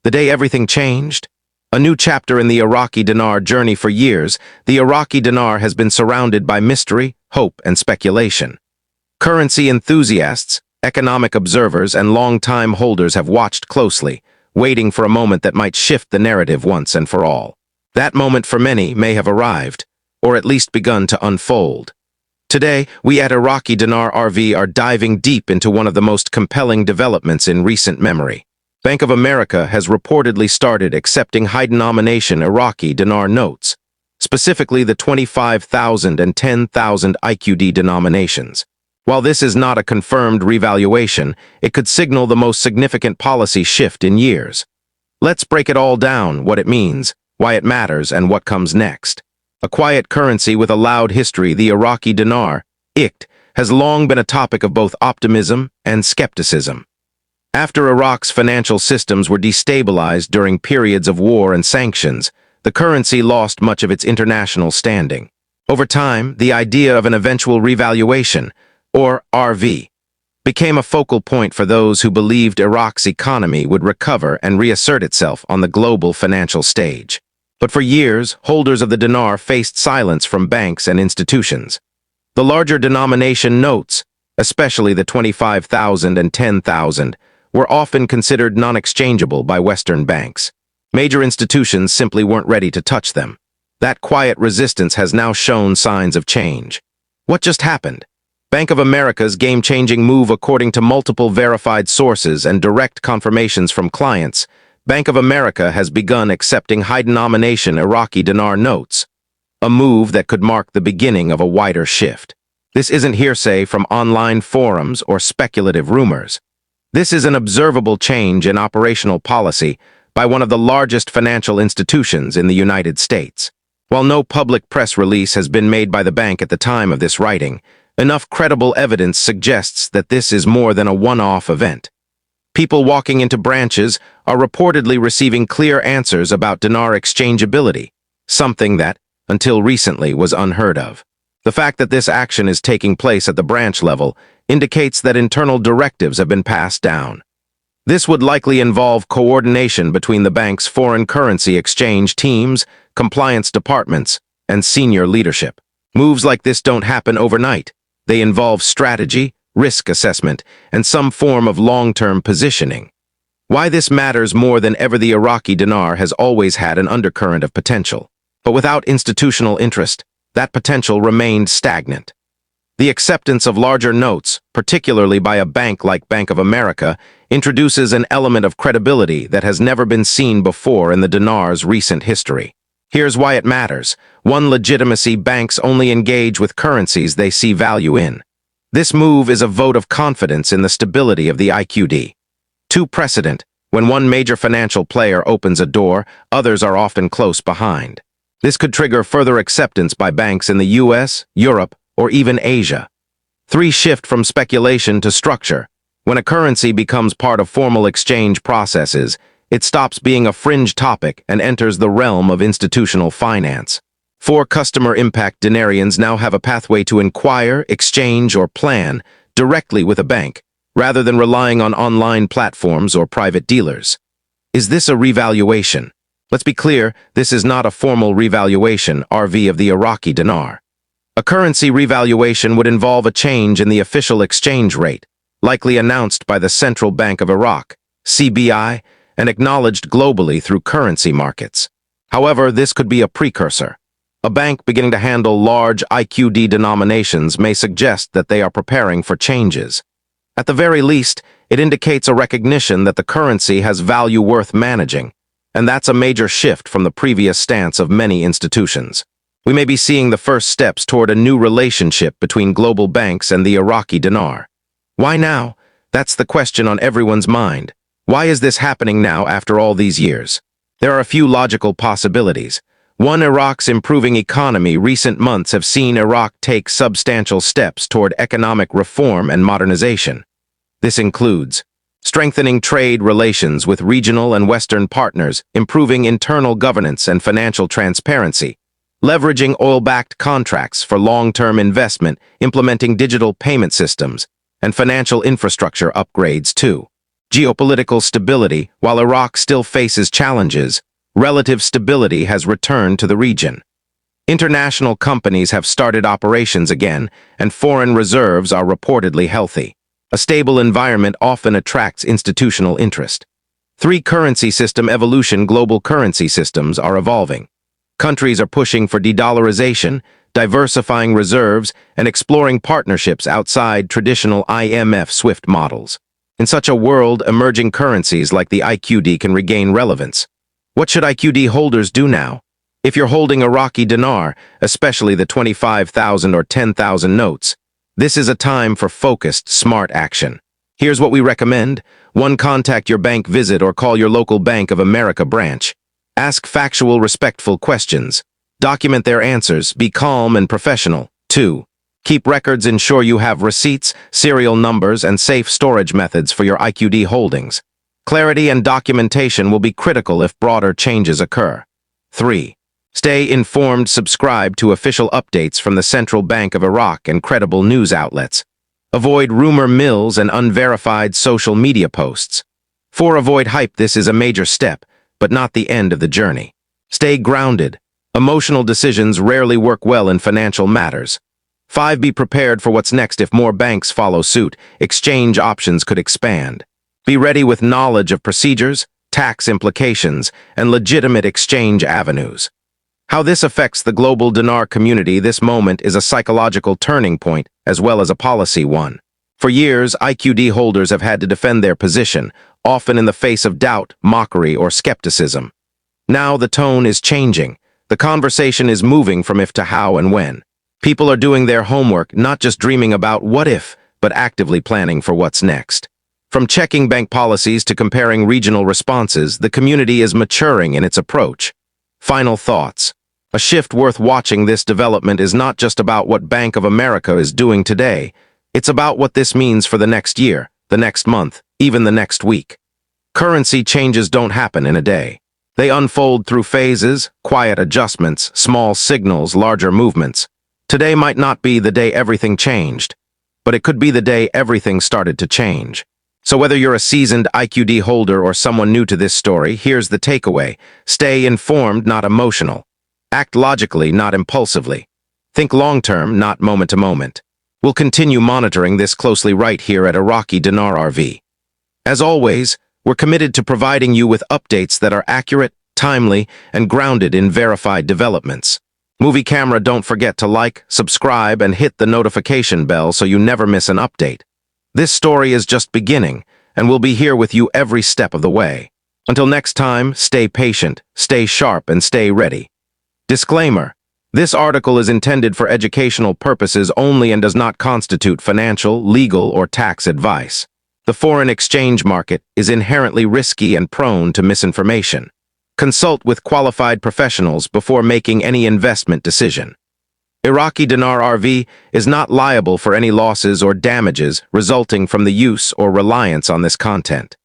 The day everything changed? A new chapter in the Iraqi dinar journey. For years, the Iraqi dinar has been surrounded by mystery, hope, and speculation. Currency enthusiasts, economic observers, and long-time holders have watched closely, waiting for a moment that might shift the narrative once and for all. That moment for many may have arrived, or at least begun to unfold. Today, we at Iraqi Dinar RV are diving deep into one of the most compelling developments in recent memory. Bank of America has reportedly started accepting high-denomination Iraqi dinar notes, specifically the 25,000 and 10,000 IQD denominations. While this is not a confirmed revaluation, it could signal the most significant policy shift in years. Let's break it all down: what it means, why it matters, and what comes next. A quiet currency with a loud history, the Iraqi dinar, IQD, has long been a topic of both optimism and skepticism. After Iraq's financial systems were destabilized during periods of war and sanctions, the currency lost much of its international standing. Over time, the idea of an eventual revaluation, or RV, became a focal point for those who believed Iraq's economy would recover and reassert itself on the global financial stage. But for years, holders of the dinar faced silence from banks and institutions. The larger denomination notes, especially the 25,000 and 10,000, were often considered non-exchangeable by Western banks. Major institutions simply weren't ready to touch them. That quiet resistance has now shown signs of change. What just happened? Bank of America's game-changing move. According to multiple verified sources and direct confirmations from clients, Bank of America has begun accepting high-denomination Iraqi dinar notes, a move that could mark the beginning of a wider shift. This isn't hearsay from online forums or speculative rumors. This is an observable change in operational policy by one of the largest financial institutions in the United States. While no public press release has been made by the bank at the time of this writing, enough credible evidence suggests that this is more than a one-off event. People walking into branches are reportedly receiving clear answers about dinar exchangeability, something that, until recently, was unheard of. The fact that this action is taking place at the branch level indicates that internal directives have been passed down. This would likely involve coordination between the bank's foreign currency exchange teams, compliance departments, and senior leadership. Moves like this don't happen overnight. They involve strategy, risk assessment, and some form of long-term positioning. Why this matters more than ever: the Iraqi dinar has always had an undercurrent of potential, but without institutional interest, that potential remained stagnant. The acceptance of larger notes, particularly by a bank like Bank of America, introduces an element of credibility that has never been seen before in the dinar's recent history. Here's why it matters. 1. Legitimacy. Banks only engage with currencies they see value in. This move is a vote of confidence in the stability of the IQD. 2. Precedent. When one major financial player opens a door, others are often close behind. This could trigger further acceptance by banks in the US, Europe, or even Asia. 3. Shift from speculation to structure. When a currency becomes part of formal exchange processes, it stops being a fringe topic and enters the realm of institutional finance. 4. Customer impact. Dinarians now have a pathway to inquire, exchange, or plan directly with a bank, rather than relying on online platforms or private dealers. Is this a revaluation? Let's be clear, this is not a formal revaluation RV of the Iraqi dinar. A currency revaluation would involve a change in the official exchange rate, likely announced by the Central Bank of Iraq, CBI, and acknowledged globally through currency markets. However, this could be a precursor. A bank beginning to handle large IQD denominations may suggest that they are preparing for changes. At the very least, it indicates a recognition that the currency has value worth managing, and that's a major shift from the previous stance of many institutions. We may be seeing the first steps toward a new relationship between global banks and the Iraqi dinar. Why now? That's the question on everyone's mind. Why is this happening now after all these years? There are a few logical possibilities. 1. Iraq's improving economy. Recent months have seen Iraq take substantial steps toward economic reform and modernization. This includes strengthening trade relations with regional and Western partners, improving internal governance and financial transparency, leveraging oil-backed contracts for long-term investment, implementing digital payment systems, and financial infrastructure upgrades too. Geopolitical stability. While Iraq still faces challenges, relative stability has returned to the region. International companies have started operations again, and foreign reserves are reportedly healthy. A stable environment often attracts institutional interest. Three-currency system evolution. Global currency systems are evolving. Countries are pushing for de-dollarization, diversifying reserves, and exploring partnerships outside traditional IMF SWIFT models. In such a world, emerging currencies like the IQD can regain relevance. What should IQD holders do now? If you're holding Iraqi dinar, especially the 25,000 or 10,000 notes, this is a time for focused, smart action. Here's what we recommend. 1. Contact your bank, visit or call your local Bank of America branch. Ask factual, respectful questions. Document their answers, be calm and professional. 2. Keep records, ensure you have receipts, serial numbers, and safe storage methods for your IQD holdings. Clarity and documentation will be critical if broader changes occur. 3. Stay informed, subscribe to official updates from the Central Bank of Iraq and credible news outlets. Avoid rumor mills and unverified social media posts. 4. Avoid hype. This is a major step, but not the end of the journey. Stay grounded. Emotional decisions rarely work well in financial matters. 5. Be prepared for what's next. If more banks follow suit, exchange options could expand. Be ready with knowledge of procedures, tax implications, and legitimate exchange avenues. How this affects the global dinar community. This moment is a psychological turning point as well as a policy one. For years, IQD holders have had to defend their position, often in the face of doubt, mockery, or skepticism. Now the tone is changing. The conversation is moving from if to how and when. People are doing their homework, not just dreaming about what if, but actively planning for what's next. From checking bank policies to comparing regional responses, the community is maturing in its approach. Final thoughts. A shift worth watching. This development is not just about what Bank of America is doing today. It's about what this means for the next year, the next month, even the next week. Currency changes don't happen in a day. They unfold through phases, quiet adjustments, small signals, larger movements. Today might not be the day everything changed, but it could be the day everything started to change. So whether you're a seasoned IQD holder or someone new to this story, here's the takeaway. Stay informed, not emotional. Act logically, not impulsively. Think long-term, not moment-to-moment. We'll continue monitoring this closely right here at Iraqi Dinar RV. As always, we're committed to providing you with updates that are accurate, timely, and grounded in verified developments. Movie Camera, don't forget to like, subscribe, and hit the notification bell so you never miss an update. This story is just beginning, and we'll be here with you every step of the way. Until next time, stay patient, stay sharp, and stay ready. Disclaimer: this article is intended for educational purposes only and does not constitute financial, legal, or tax advice. The foreign exchange market is inherently risky and prone to misinformation. Consult with qualified professionals before making any investment decision. Iraqi Dinar RV is not liable for any losses or damages resulting from the use or reliance on this content.